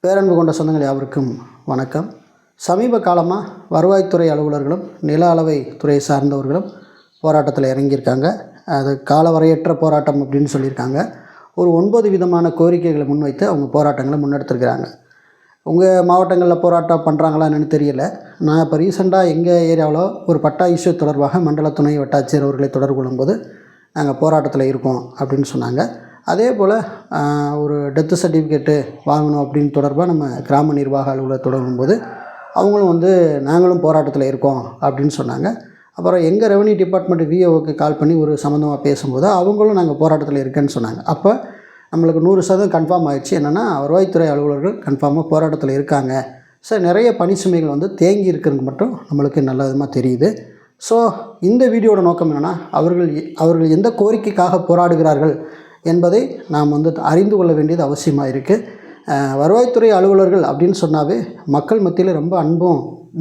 பேரன்பு கொண்ட சொந்தங்கள் யாவருக்கும் வணக்கம். சமீப காலமாக வருவாய்த்துறை அலுவலர்களும் நில அளவை துறையை சார்ந்தவர்களும் போராட்டத்தில் இறங்கியிருக்காங்க. அது காலவரையற்ற போராட்டம் அப்படின்னு சொல்லியிருக்காங்க. ஒரு 9 விதமான கோரிக்கைகளை முன்வைத்து அவங்க போராட்டங்களை முன்னெடுத்துருக்கிறாங்க. உங்கள் மாவட்டங்களில் போராட்டம் பண்ணுறாங்களா என்னென்னு தெரியல. நான் இப்போ ரீசெண்டாக எங்கள் ஏரியாவில் ஒரு பட்டா இஷ்யூ தொடர்பாக மண்டல துணை வட்டாட்சியர் அவர்களை தொடர்பு கொள்ளும்போது நாங்கள் போராட்டத்தில் இருக்கோம் அப்படின்னு சொன்னாங்க. அதே போல் ஒரு டெத்து சர்டிஃபிகேட்டு வாங்கணும் அப்படின்னு தொடர்பாக நம்ம கிராம நிர்வாக அலுவலர் தொடங்கும்போது அவங்களும் நாங்களும் போராட்டத்தில் இருக்கோம் அப்படின்னு சொன்னாங்க. அப்புறம் எங்கள் ரெவன்யூ டிபார்ட்மெண்ட் விஓவுக்கு கால் பண்ணி ஒரு சம்மந்தமாக பேசும்போது அவங்களும் நாங்கள் போராட்டத்தில் இருக்கேன்னு சொன்னாங்க. அப்போ நம்மளுக்கு 100% கன்ஃபார்ம் ஆகிடுச்சு. என்னென்னா வருவாய்த்துறை அலுவலர்கள் கன்ஃபார்மாக போராட்டத்தில் இருக்காங்க. சார் நிறைய பணி சுமைகள் தேங்கி இருக்கிறது மட்டும் நம்மளுக்கு நல்ல விதமாக தெரியுது. ஸோ இந்த வீடியோட நோக்கம் என்னென்னா அவர்கள் எந்த கோரிக்கைக்காக போராடுகிறார்கள் என்பதை நாம் அறிந்து கொள்ள வேண்டியது அவசியமாக இருக்குது. வருவாய்த்துறை அலுவலர்கள் அப்படின்னு சொன்னாவே மக்கள் மத்தியில் ரொம்ப அன்பும்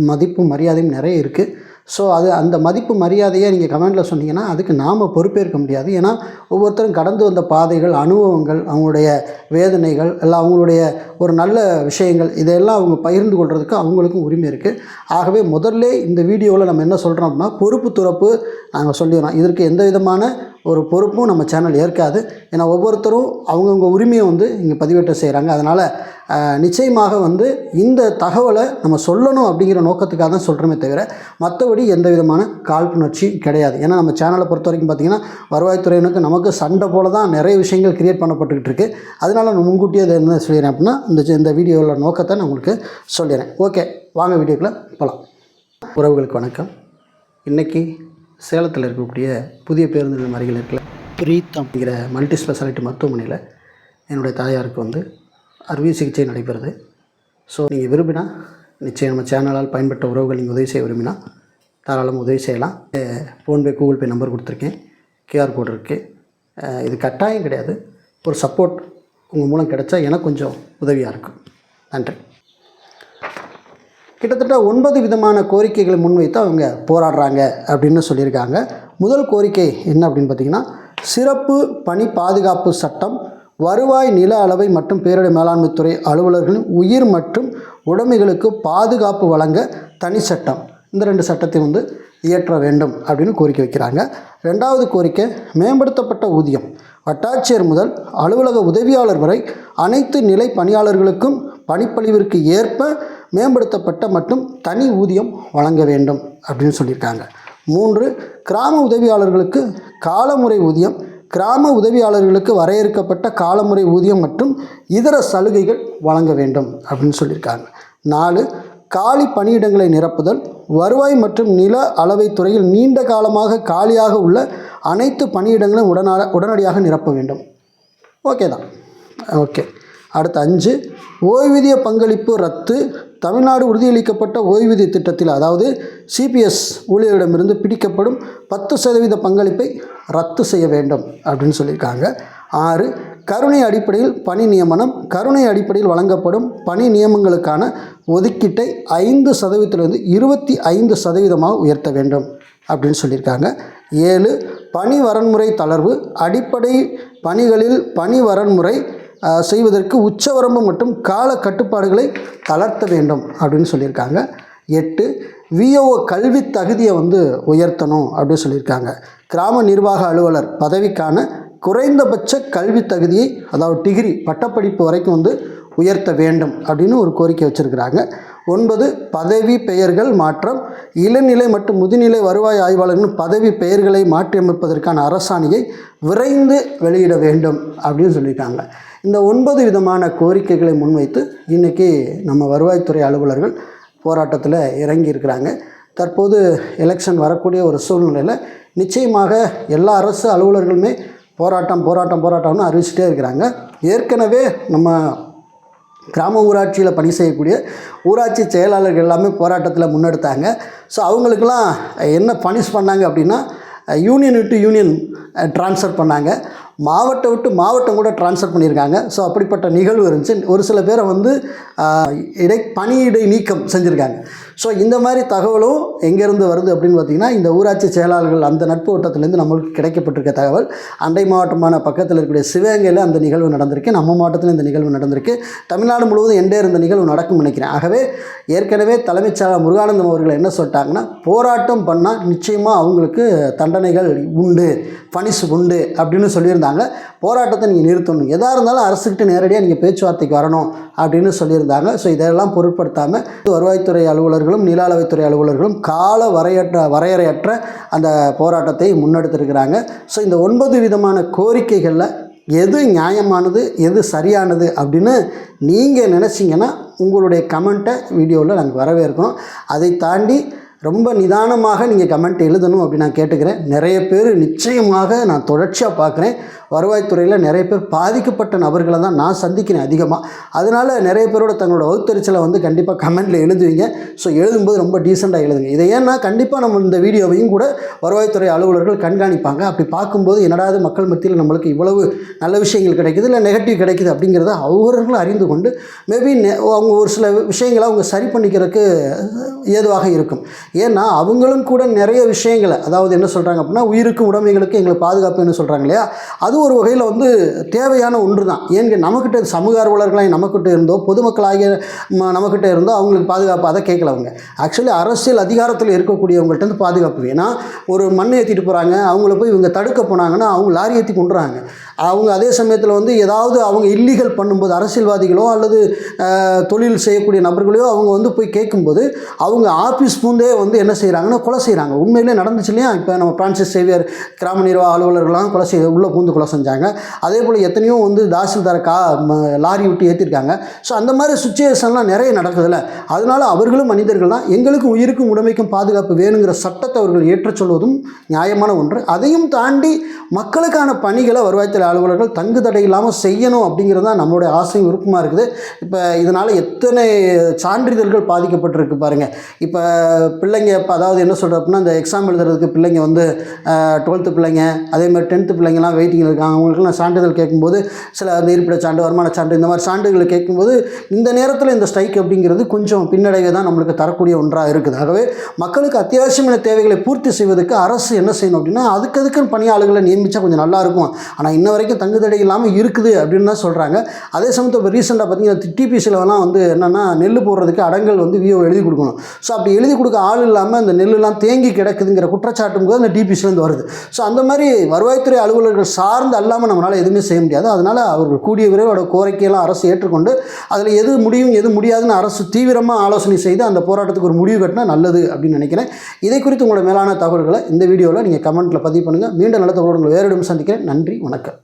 மதிப்பும் மரியாதையும் நிறைய இருக்குது. ஸோ அந்த மதிப்பு மரியாதையை நீங்கள் கமெண்டில் சொன்னீங்கன்னா அதுக்கு நாம் பொறுப்பேற்க முடியாது. ஏன்னா ஒவ்வொருத்தரும் கடந்து வந்த பாதைகள், அனுபவங்கள், அவங்களுடைய வேதனைகள் எல்லாம், அவங்களுடைய ஒரு நல்ல விஷயங்கள், இதையெல்லாம் அவங்க பகிர்ந்து கொள்கிறதுக்கு அவங்களுக்கும் உரிமை இருக்குது. ஆகவே முதல்ல இந்த வீடியோவில் நம்ம என்ன சொல்கிறோம் அப்படின்னா, பொறுப்பு துறப்பு நாங்கள் சொல்லிடுறோம். இதற்கு எந்த விதமான ஒரு பொறுப்பும் நம்ம சேனல் ஏற்காது. ஏன்னா ஒவ்வொருத்தரும் அவங்கவுங்க உரிமையை இங்கே பதிவேற்றம் செய்கிறாங்க. அதனால் நிச்சயமாக இந்த தகவலை நம்ம சொல்லணும் அப்படிங்கிற நோக்கத்துக்காக தான் சொல்கிறோமே தவிர மற்றபடி எந்த விதமான காழ்ப்புணர்ச்சி கிடையாது. ஏன்னா நம்ம சேனலை பொறுத்த வரைக்கும் பார்த்திங்கன்னா வருவாய்த்துறையினருக்கு நமக்கு சண்டை போல தான் நிறைய விஷயங்கள் கிரியேட் பண்ணப்பட்டுக்கிட்டு இருக்குது. அதனால் நான் முன்கூட்டியே அதை என்ன சொல்லிடுறேன் அப்படின்னா இந்த வீடியோவில் நோக்கத்தை நான் உங்களுக்கு சொல்லிடுறேன். ஓகே, வாங்க வீடியோக்குள்ளே போகலாம். உறவுகளுக்கு வணக்கம். இன்றைக்கி சேலத்தில் இருக்கக்கூடிய புதிய பேருந்து நிலையம் அருகில் இருக்கிற பிரீத்தம்ங்கிற மல்டி ஸ்பெஷாலிட்டி மருத்துவமனையில் என்னுடைய தாயாருக்கு அறுவை சிகிச்சை நடைபெறுது. ஸோ நீங்கள் விரும்பினா நிச்சயம் நம்ம சேனலால் பயன்பட்ட உறவுகள் நீங்கள் உதவி செய்ய விரும்பினா தாராளமாக உதவி செய்யலாம். ஃபோன்பே, கூகுள் பே நம்பர் கொடுத்துருக்கேன், கியூஆர் கோடு இருக்குது. இது கட்டாயம் கிடையாது. ஒரு சப்போர்ட் உங்கள் மூலம் கிடைச்சா எனக்கு கொஞ்சம் உதவியாக இருக்கும். நன்றி. கிட்டத்தட்ட 9 விதமான கோரிக்கைகளை முன்வைத்து அவங்க போராடுறாங்க அப்படின்னு சொல்லியிருக்காங்க. முதல் கோரிக்கை என்ன அப்படின்னு பார்த்திங்கன்னா, சிறப்பு பணி பாதுகாப்பு சட்டம், வருவாய் நில அளவை மற்றும் பேரிடர் மேலாண்மைத்துறை அலுவலர்களின் உயிர் மற்றும் உடைமைகளுக்கு பாதுகாப்பு வழங்க தனி சட்டம், இந்த 2 சட்டத்தை இயற்ற வேண்டும் அப்படின்னு கோரிக்கை வைக்கிறாங்க. ரெண்டாவது கோரிக்கை, மேம்படுத்தப்பட்ட ஊதியம், வட்டாட்சியர் முதல் அலுவலக உதவியாளர் வரை அனைத்து நிலை பணியாளர்களுக்கும் பணிப்பளிவிற்கு ஏற்ப மேம்படுத்தப்பட்ட மற்றும் தனி ஊதியம் வழங்க வேண்டும் அப்படின்னு சொல்லியிருக்காங்க. 3, கிராம உதவியாளர்களுக்கு காலமுறை ஊதியம், கிராம உதவியாளர்களுக்கு வரையறுக்கப்பட்ட காலமுறை ஊதியம் மற்றும் இதர சலுகைகள் வழங்க வேண்டும் அப்படின்னு சொல்லியிருக்காங்க. 4, காலி பணியிடங்களை நிரப்புதல், வருவாய் மற்றும் நில அளவை துறையில் நீண்ட காலமாக காலியாக உள்ள அனைத்து பணியிடங்களும் உடனடியாக நிரப்ப வேண்டும். ஓகே தான். ஓகே. அடுத்து 5, ஓய்வூதிய பங்களிப்பு ரத்து, தமிழ்நாடு உறுதியளிக்கப்பட்ட ஓய்வூதிய திட்டத்தில் அதாவது சிபிஎஸ் ஊழியரிடமிருந்து பிடிக்கப்படும் 10% பங்களிப்பை ரத்து செய்ய வேண்டும் அப்படின்னு சொல்லியிருக்காங்க. 6, கருணை அடிப்படையில் பணி நியமனம், கருணை அடிப்படையில் வழங்கப்படும் பணி நியமனங்களுக்கான ஒதுக்கீட்டை 5%லிருந்து 25% உயர்த்த வேண்டும் அப்படின்னு சொல்லியிருக்காங்க. 7, பணி வரன்முறை தளர்வு, அடிப்படை பணிகளில் பணி வரன்முறை செய்வதற்கு உச்சவரம்பு மற்றும் கால கட்டுப்பாடுகளை தளர்த்த வேண்டும் அப்படின்னு சொல்லியிருக்காங்க. 8, விஓஓ கல்வி தகுதியை உயர்த்தணும் அப்படின்னு சொல்லியிருக்காங்க. கிராம நிர்வாக அலுவலர் பதவிக்கான குறைந்தபட்ச கல்வி தகுதியை, அதாவது டிகிரி பட்டப்படிப்பு வரைக்கும் உயர்த்த வேண்டும் அப்படின்னு ஒரு கோரிக்கை வச்சுருக்கிறாங்க. 9, பதவி பெயர்கள் மாற்றம், இளநிலை மற்றும் முதுநிலை வருவாய் ஆய்வாளர்களின் பதவி பெயர்களை மாற்றியமைப்பதற்கான அரசாணையை விரைந்து வெளியிட வேண்டும் அப்படின்னு சொல்லியிருக்காங்க. இந்த 9 விதமான கோரிக்கைகளை முன்வைத்து இன்றைக்கி நம்ம வருவாய்த்துறை அலுவலர்கள் போராட்டத்தில் இறங்கி இருக்கிறாங்க. தற்போது எலெக்ஷன் வரக்கூடிய ஒரு சூழ்நிலையில் நிச்சயமாக எல்லா அரசு அலுவலர்களுமே போராட்டம்னு அறிவிச்சிட்டே இருக்கிறாங்க. ஏற்கனவே நம்ம கிராம ஊராட்சியில் பணி செய்யக்கூடிய ஊராட்சி செயலாளர்கள் எல்லாமே போராட்டத்தில் முன்னெடுத்தாங்க. ஸோ அவங்களுக்கெல்லாம் என்ன பனிஷ் பண்ணாங்க அப்படின்னா, யூனியன் விட்டு யூனியன் ட்ரான்ஸ்ஃபர் பண்ணாங்க, மாவட்டம் விட்டு மாவட்டம் கூட ட்ரான்ஸ்ஃபர் பண்ணியிருக்காங்க. ஸோ அப்படிப்பட்ட நிகழ்வு இருந்துச்சு. ஒரு சில பேரை பணியிடை நீக்கம் செஞ்சுருக்காங்க. ஸோ இந்த மாதிரி தகவலும் எங்கேருந்து வருது அப்படின்னு பார்த்திங்கன்னா, இந்த ஊராட்சி செயலாளர்கள் அந்த நட்பு வட்டத்திலேருந்து நம்மளுக்கு கிடைக்கப்பட்டிருக்க தகவல். அண்டை மாவட்டமான பக்கத்தில் இருக்கக்கூடிய சிவகங்கையில் அந்த நிகழ்வு நடந்திருக்கு, நம்ம மாவட்டத்தில் இந்த நிகழ்வு நடந்திருக்கு, தமிழ்நாடு முழுவதும் எண்டே இருந்த நிகழ்வு நடக்கும் நினைக்கிறேன். ஆகவே ஏற்கனவே தலைமைச் செயலாளர் முருகானந்தம் அவர்கள் என்ன சொல்லிட்டாங்கன்னா, போராட்டம் பண்ணால் நிச்சயமாக அவங்களுக்கு தண்டனைகள் உண்டு, பனிஷ் உண்டு அப்படின்னு சொல்லியிருந்தாங்க. போராட்டத்தை நீங்கள் நிறுத்தணும், எதாக இருந்தாலும் அரசுக்கிட்ட நேரடியாக நீங்கள் பேச்சுவார்த்தைக்கு வரணும் அப்படின்னு சொல்லியிருந்தாங்க. ஸோ இதெல்லாம் பொருட்படுத்தாமல் வருவாய்த்துறை அலுவலர்களும் நில அளவைத்துறை அலுவலர்களும் கால வரையறையற்ற அந்த போராட்டத்தை முன்னெடுத்திருக்கிறாங்க. ஸோ இந்த 9 விதமான கோரிக்கைகளில் எது நியாயமானது, எது சரியானது அப்படின்னு நீங்கள் நினச்சிங்கன்னா உங்களுடைய கமெண்ட்டை வீடியோவில் நாங்கள் வரவேற்கிறோம். அதை தாண்டி ரொம்ப நிதானமாக நீங்கள் கமெண்ட் எழுதணும் அப்படின்னு நான் கேட்டுக்கிறேன். நிறைய பேர் நிச்சயமாக நான் தொடர்ச்சியாக பார்க்குறேன், வருவாய்த்துறையில் நிறைய பேர் பாதிக்கப்பட்ட நபர்களை தான் நான் சந்திக்கிறேன் அதிகமாக. அதனால் நிறைய பேரோட தங்களோட வகுத்தறிச்சலை வந்து கண்டிப்பாக கமெண்ட்டில் எழுதுவீங்க. ஸோ எழுதும்போது ரொம்ப டீசெண்டாக எழுதுங்க. இதை ஏன்னா கண்டிப்பாக நம்ம இந்த வீடியோவையும் கூட வருவாய்த்துறை அலுவலர்கள் கண்காணிப்பாங்க. அப்படி பார்க்கும்போது என்னடாது மக்கள் மத்தியில் நம்மளுக்கு இவ்வளவு நல்ல விஷயங்கள் கிடைக்குது, இல்லை நெகட்டிவ் கிடைக்குது அப்படிங்கிறத அவர்கள் அறிந்து கொண்டு மேபி அவங்க ஒரு சில விஷயங்களை அவங்க சரி பண்ணிக்கிறதுக்கு ஏதுவாக இருக்கும். ஏன்னா அவங்களும் கூட நிறைய விஷயங்களை, அதாவது என்ன சொல்கிறாங்க அப்படின்னா, உயிருக்கும் உடைமைகளுக்கு எங்களுக்கு பாதுகாப்புன்னு சொல்கிறாங்க இல்லையா, அது ஒரு வகையில் வந்து தேவையான ஒன்று தான். ஏங்க நமக்கிட்ட சமூக ஆர்வலர்களாக நமக்கிட்ட இருந்தோ, பொதுமக்களாகிய நமக்கிட்ட இருந்தோ அவங்களுக்கு பாதுகாப்பு அதை கேட்கல. அவங்க ஆக்சுவலி அரசியல் அதிகாரத்தில் இருக்கக்கூடியவங்கள்ட்ட பாதுகாப்பு. ஏன்னா ஒரு மண் ஏற்றிட்டு போகிறாங்க, அவங்கள போய் இவங்க தடுக்க போனாங்கன்னா அவங்க லாரி ஏற்றி கொண்டுறாங்க. அவங்க அதே சமயத்தில் வந்து ஏதாவது அவங்க இல்லீகல் பண்ணும்போது அரசியல்வாதிகளோ அல்லது தொழில் செய்யக்கூடிய நபர்களோ அவங்க வந்து போய் கேட்கும்போது அவங்க ஆஃபீஸ் பூந்தே வந்து என்ன செய்கிறாங்கன்னா கொலை செய்கிறாங்க. உண்மையிலே நடந்துச்சு இல்லையா? இப்போ நம்ம பிரான்சிஸ் சேவியர் கிராம நிர்வாக அலுவலர்கள்லாம் கொலை உள்ளே பூந்து கொலை செஞ்சாங்க. அதே போல் எத்தனையோ வந்து தாசில்தார் லாரி விட்டு ஏற்றிருக்காங்க. ஸோ அந்த மாதிரி சுச்சுவேஷன்லாம் நிறைய நடக்குதுல்ல. அதனால் அவர்களும் மனிதர்கள் தான். எங்களுக்கும் உயிருக்கும் உடைமைக்கும் பாதுகாப்பு வேணுங்கிற சட்டத்தை அவர்கள் ஏற்றச் சொல்வதும் நியாயமான ஒன்று. அதையும் தாண்டி மக்களுக்கான பணிகளை வருவாய்த்துறை அலுவலர்கள் தங்கு தடை இல்லாமல் செய்யணும் அப்படிங்கிறது தான் நம்மளுடைய ஆசையும் விருப்பமாக இருக்குது. இப்போ இதனால் எத்தனை சான்றிதழ்கள் பாதிக்கப்பட்டிருக்கு பாருங்கள். இப்போ பிள்ளைங்க இப்போ அதாவது என்ன சொல்கிறது அப்படின்னா, இந்த எக்ஸாம் எழுதுறதுக்கு பிள்ளைங்க வந்து 12th பிள்ளைங்க, அதேமாதிரி 10th பிள்ளைங்கலாம் வெயிட்டிங் இருக்காங்க. அவங்களுக்குலாம் சான்றிதழ் கேட்கும்போது சில அந்த இருப்பிட சான்று, வருமான சான்று, இந்த மாதிரி சான்றிதழ்களை கேட்கும்போது இந்த நேரத்தில் இந்த ஸ்ட்ரைக் அப்படிங்கிறது கொஞ்சம் பின்னடைவை தான் நம்மளுக்கு தரக்கூடிய ஒன்றாக இருக்குது. ஆகவே மக்களுக்கு அத்தியாவசியமான தேவைகளை பூர்த்தி செய்வதற்கு அரசு என்ன செய்யணும் அப்படின்னா, அதுக்குன்னு பணியாளர்களை நியமித்தா கொஞ்சம் நல்லாயிருக்கும். ஆனால் இன்ன வரைக்கும் தங்குதடை இல்லாமல் இருக்குது அப்படின்னு தான் சொல்கிறாங்க. அதே சமயத்தில் இப்போ ரீசெண்டாக பார்த்தீங்கன்னா டிபிசிலலாம் வந்து என்னென்னா நெல் போடுறதுக்கு அடங்கல் வந்து விஓ எழுதி கொடுக்கணும். ஸோ அப்படி எழுதி கொடுக்க ஆள் இல்லாமல் அந்த நெல்லுலாம் தேங்கி கிடக்குதுங்கிற குற்றச்சாட்டும் போது அந்த டிபிசிலேருந்து வருது. ஸோ அந்த மாதிரி வருவாய்த்துறை அலுவலர்கள் சார்ந்து அல்லாமல் நம்மளால் எதுவுமே செய்ய முடியாது. அதனால் அவர்கள் கூடிய விரைவோட கோரிக்கையெல்லாம் அரசு ஏற்றுக்கொண்டு அதில் எது முடியும் எது முடியாதுன்னு அரசு தீவிரமாக ஆலோசனை செய்து அந்த போராட்டத்துக்கு ஒரு முடிவு கட்டினா நல்லது அப்படின்னு நினைக்கிறேன். இதை குறித்து உங்களோட மேலான தகவல்களை இந்த வீடியோவில் நீங்கள் கமெண்ட்டில் பதிவு பண்ணுங்கள். மீண்டும் நல்ல தகவல்களை வேறு இடம் சந்திக்கிறேன். நன்றி, வணக்கம்.